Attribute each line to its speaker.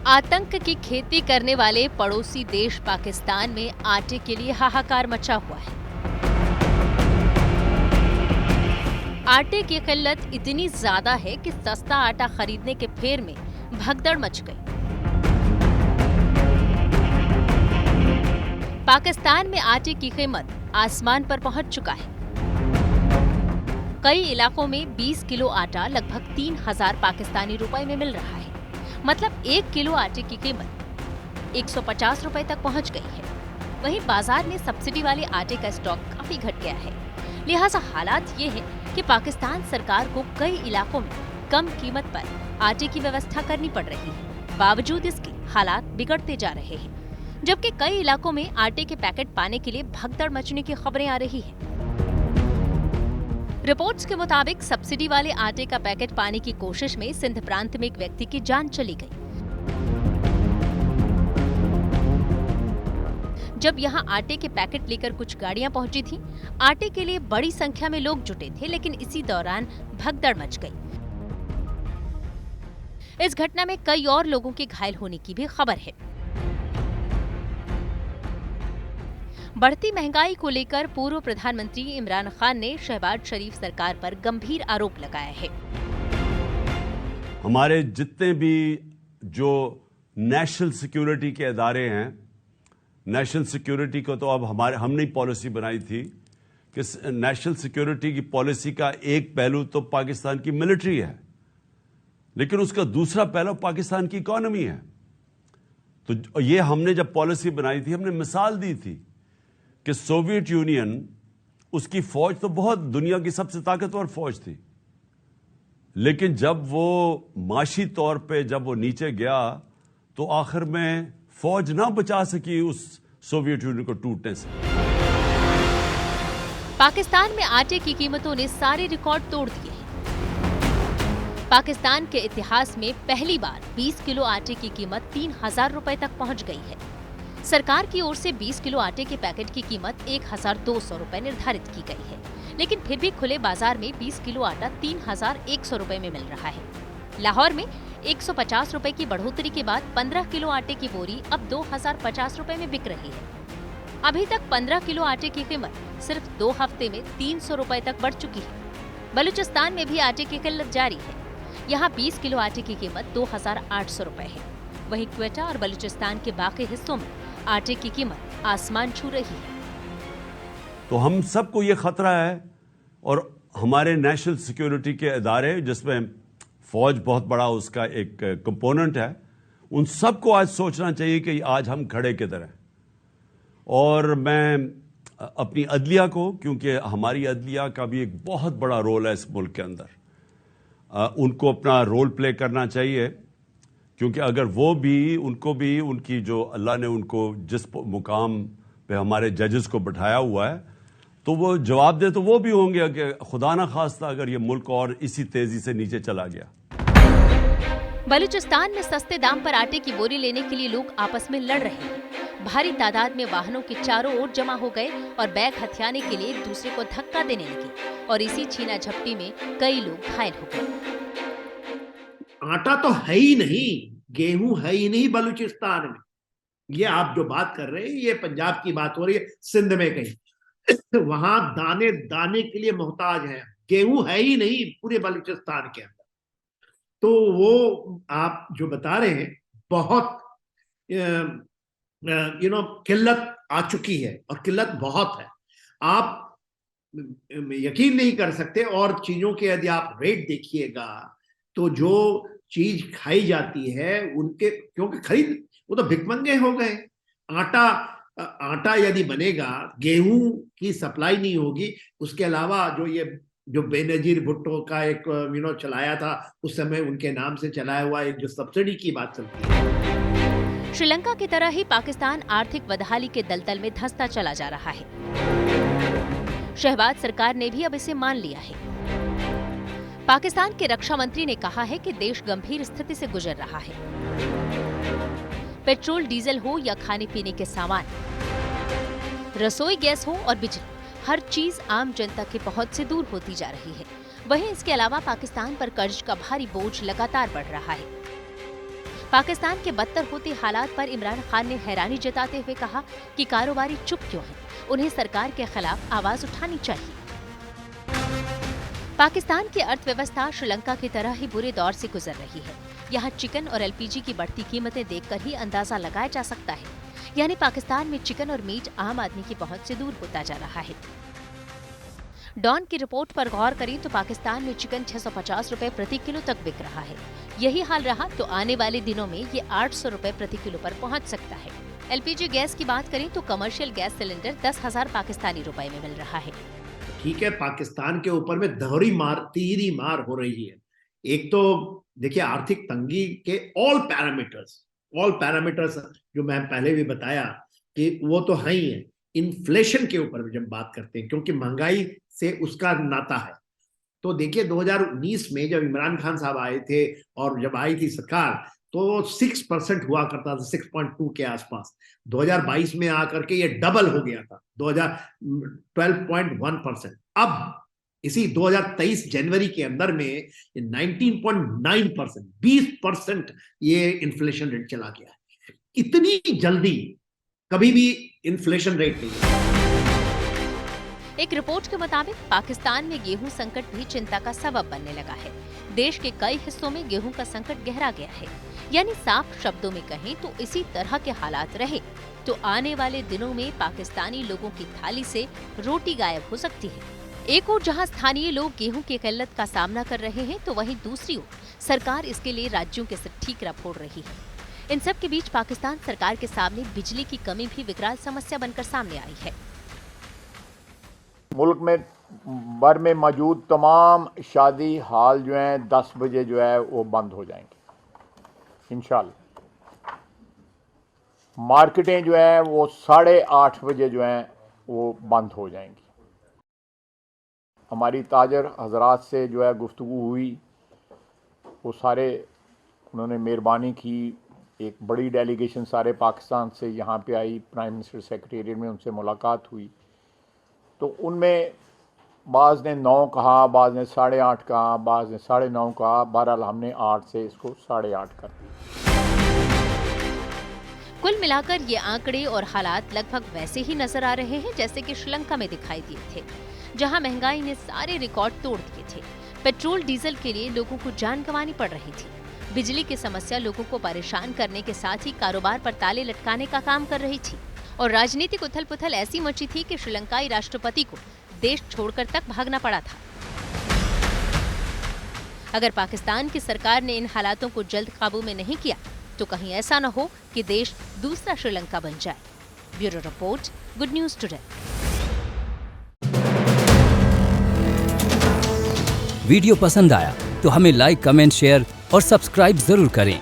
Speaker 1: आतंक की खेती करने वाले पड़ोसी देश पाकिस्तान में आटे के लिए हाहाकार मचा हुआ है। आटे की किल्लत इतनी ज्यादा है कि सस्ता आटा खरीदने के फेर में भगदड़ मच गई। पाकिस्तान में आटे की कीमत आसमान पर पहुंच चुका है। कई इलाकों में 20 किलो आटा लगभग 3000 पाकिस्तानी रुपए में मिल रहा है। मतलब 1 किलो आटे की कीमत 150 रुपए तक पहुंच गई है। वहीं बाजार में सब्सिडी वाले आटे का स्टॉक काफी घट गया है। लिहाजा हालात ये है कि पाकिस्तान सरकार को कई इलाकों में कम कीमत पर आटे की व्यवस्था करनी पड़ रही है। बावजूद इसके हालात बिगड़ते जा रहे हैं, जबकि कई इलाकों में आटे के पैकेट पाने के लिए भगदड़ मचने की खबरें आ रही हैं। रिपोर्ट्स के मुताबिक सब्सिडी वाले आटे का पैकेट पाने की कोशिश में सिंध प्रांत में एक व्यक्ति की जान चली गई। जब यहां आटे के पैकेट लेकर कुछ गाड़ियां पहुंची थीं, आटे के लिए बड़ी संख्या में लोग जुटे थे, लेकिन इसी दौरान भगदड़ मच गई। इस घटना में कई और लोगों के घायल होने की भी खबर है। बढ़ती महंगाई को लेकर पूर्व प्रधानमंत्री इमरान खान ने शहबाज शरीफ सरकार पर गंभीर आरोप लगाया है।
Speaker 2: हमारे जितने भी जो नेशनल सिक्योरिटी के इदारे हैं, नेशनल सिक्योरिटी को तो अब हमने ही पॉलिसी बनाई थी कि नेशनल सिक्योरिटी की पॉलिसी का एक पहलू तो पाकिस्तान की मिलिट्री है, लेकिन उसका दूसरा पहलू पाकिस्तान की इकोनॉमी है। तो ये हमने जब पॉलिसी बनाई थी, हमने मिसाल दी थी कि सोवियत यूनियन, उसकी फौज तो बहुत दुनिया की सबसे ताकतवर फौज थी, लेकिन जब वो माशी तौर पे जब वो नीचे गया तो आखिर में फौज ना बचा सकी उस सोवियत यूनियन को टूटने से।
Speaker 1: पाकिस्तान में आटे की कीमतों ने सारे रिकॉर्ड तोड़ दिए हैं। पाकिस्तान के इतिहास में पहली बार 20 किलो आटे की कीमत 3000 रुपए तक पहुंच गई है। सरकार की ओर से 20 किलो आटे के पैकेट की कीमत 1200 रुपए निर्धारित की गई है, लेकिन फिर भी खुले बाजार में 20 किलो आटा 3100 रुपए में मिल रहा है। लाहौर में 150 रुपए की बढ़ोतरी के बाद 15 किलो आटे की बोरी अब 2050 रुपए में बिक रही है। अभी तक 15 किलो आटे की कीमत सिर्फ 2 हफ्ते में 300 रुपए तक बढ़ चुकी है। बलूचिस्तान में भी आटे की किल्लत जारी है। यहाँ 20 किलो आटे की कीमत 2800 रुपए है। वहीं क्वेटा और बलूचिस्तान के बाकी हिस्सों में आटे की कीमत आसमान छू रही है।
Speaker 2: तो हम सबको ये खतरा है, और हमारे नेशनल सिक्योरिटी के इदारे, जिसमें फौज बहुत बड़ा उसका एक कंपोनेंट है, उन सबको आज सोचना चाहिए कि आज हम खड़े किधर हैं। और मैं अपनी अदलिया को, क्योंकि हमारी अदलिया का भी एक बहुत बड़ा रोल है इस मुल्क के अंदर, उनको अपना रोल प्ले करना चाहिए, क्योंकि अगर वो भी, उनको भी उनकी जो अल्लाह ने उनको जिस मुकाम पे हमारे जजेस को बैठाया हुआ है, तो वो जवाब दे तो वो भी होंगे कि खुदा ना खास्ता अगर ये मुल्क और इसी तेजी से नीचे चला गया।
Speaker 1: बलूचिस्तान में सस्ते दाम पर आटे की बोरी लेने के लिए लोग आपस में लड़ रहे हैं। भारी तादाद में वाहनों के चारों ओर जमा हो गए और बैग हथियाने के लिए एक दूसरे को धक्का देने लगे, और इसी छीना झपटी में कई लोग घायल हो गए।
Speaker 3: आटा तो है ही नहीं, गेहूं है ही नहीं बलूचिस्तान में। ये आप जो बात कर रहे हैं, ये पंजाब की बात हो रही है, सिंध में कहीं वहां दाने दाने के लिए मोहताज है। गेहूं है ही नहीं पूरे बलूचिस्तान के अंदर। तो वो आप जो बता रहे हैं, बहुत किल्लत आ चुकी है, और किल्लत बहुत है। आप यकीन नहीं कर सकते। और चीजों के यदि आप रेट देखिएगा तो जो चीज खाई जाती है उनके, क्योंकि खरीद वो तो भिखमंगे हो गए। आटा यदि बनेगा, गेहूं की सप्लाई नहीं होगी। उसके अलावा जो बेनजीर भुट्टो का एक चलाया था उस समय, उनके नाम से चलाया हुआ एक जो सब्सिडी की बात चलती है।
Speaker 1: श्रीलंका की तरह ही पाकिस्तान आर्थिक बदहाली के दलदल में धंसता चला जा रहा है। शहबाज सरकार ने भी अब इसे मान लिया है। पाकिस्तान के रक्षा मंत्री ने कहा है कि देश गंभीर स्थिति से गुजर रहा है। पेट्रोल डीजल हो या खाने पीने के सामान, रसोई गैस हो और बिजली, हर चीज आम जनता की पहुंच से दूर होती जा रही है। वहीं इसके अलावा पाकिस्तान पर कर्ज का भारी बोझ लगातार बढ़ रहा है। पाकिस्तान के बदतर होते हालात पर इमरान खान ने हैरानी जताते हुए कहा कि कारोबारी चुप क्यों हैं, उन्हें सरकार के खिलाफ आवाज उठानी चाहिए। पाकिस्तान की अर्थव्यवस्था श्रीलंका की तरह ही बुरे दौर से गुजर रही है। यहाँ चिकन और एलपीजी की बढ़ती कीमतें देखकर ही अंदाजा लगाया जा सकता है, यानी पाकिस्तान में चिकन और मीट आम आदमी की पहुंच से दूर होता जा रहा है। डॉन की रिपोर्ट पर गौर करें तो पाकिस्तान में चिकन 650 रुपए प्रति किलो तक बिक रहा है। यही हाल रहा तो आने वाले दिनों में ये 800 रुपए प्रति किलो पर पहुंच सकता है। एलपीजी गैस की बात करें तो कमर्शियल गैस सिलेंडर 10,000 पाकिस्तानी रुपए में मिल रहा है।
Speaker 3: ठीक है, पाकिस्तान के ऊपर में तीसरी मार हो रही है। एक तो देखिए आर्थिक तंगी के ऑल पैरामीटर्स जो मैं पहले भी बताया कि वो तो है ही है। इन्फ्लेशन के ऊपर जब बात करते हैं, क्योंकि महंगाई से उसका नाता है, तो देखिए 2019 में जब इमरान खान साहब आए थे और जब आई थी सरकार तो 6% हुआ करता था, 6.2 के आसपास। 2022 में आकर के ये डबल हो गया था, 12.1%। अब इसी 2023 जनवरी के अंदर में 19.9%, 20% ये इन्फ्लेशन रेट चला गया है। इतनी जल्दी कभी भी इन्फ्लेशन रेट नहीं है।
Speaker 1: एक रिपोर्ट के मुताबिक पाकिस्तान में गेहूं संकट भी चिंता का सबब बनने लगा है। देश के कई हिस्सों में गेहूं का संकट गहरा गया है, यानी साफ शब्दों में कहें तो इसी तरह के हालात रहे तो आने वाले दिनों में पाकिस्तानी लोगों की थाली से रोटी गायब हो सकती है। एक ओर जहां स्थानीय लोग गेहूं की किल्लत का सामना कर रहे हैं तो वहीं दूसरी ओर सरकार इसके लिए राज्यों के सिर ठीकरा फोड़ रही है। इन सब के बीच पाकिस्तान सरकार के सामने बिजली की कमी भी विकराल समस्या बनकर सामने आई है।
Speaker 4: मुल्क में भर में मौजूद तमाम शादी हाल जो हैं 10 बजे जो है वो बंद हो जाएंगे इंशाल्लाह। मार्केटें जो है वो 8:30 बजे जो हैं वो बंद हो जाएंगी। हमारी ताजर हजरात से जो है गुफ्तगू हुई, वो सारे उन्होंने मेहरबानी की। एक बड़ी डेलीगेशन सारे पाकिस्तान से यहाँ पे आई, प्राइम मिनिस्टर सेक्रेटेरिएट में उनसे मुलाकात हुई। तो उनमें बाज़ ने 9 कहा, बाज़ ने 8:30 कहा, बाज़ ने 9:30 कहा। बहरहाल हमने 8 से इसको 8:30 कर दिया।
Speaker 1: कुल मिलाकर ये आंकड़े और हालात लगभग वैसे ही नजर आ रहे हैं जैसे कि श्रीलंका में दिखाई दिए थे, जहां महंगाई ने सारे रिकॉर्ड तोड़ दिए थे। पेट्रोल डीजल के लिए लोगों को जान गंवानी पड़ रही थी। बिजली की समस्या लोगों को परेशान करने के साथ ही कारोबार पर ताले लटकाने का काम कर रही थी और राजनीतिक उथल पुथल ऐसी मची थी कि श्रीलंकाई राष्ट्रपति को देश छोड़कर तक भागना पड़ा था। अगर पाकिस्तान की सरकार ने इन हालातों को जल्द काबू में नहीं किया तो कहीं ऐसा न हो कि देश दूसरा श्रीलंका बन जाए। Bureau report, good news today.
Speaker 5: Video पसंद आया तो हमें लाइक, कमेंट, शेयर और सब्सक्राइब जरूर करें।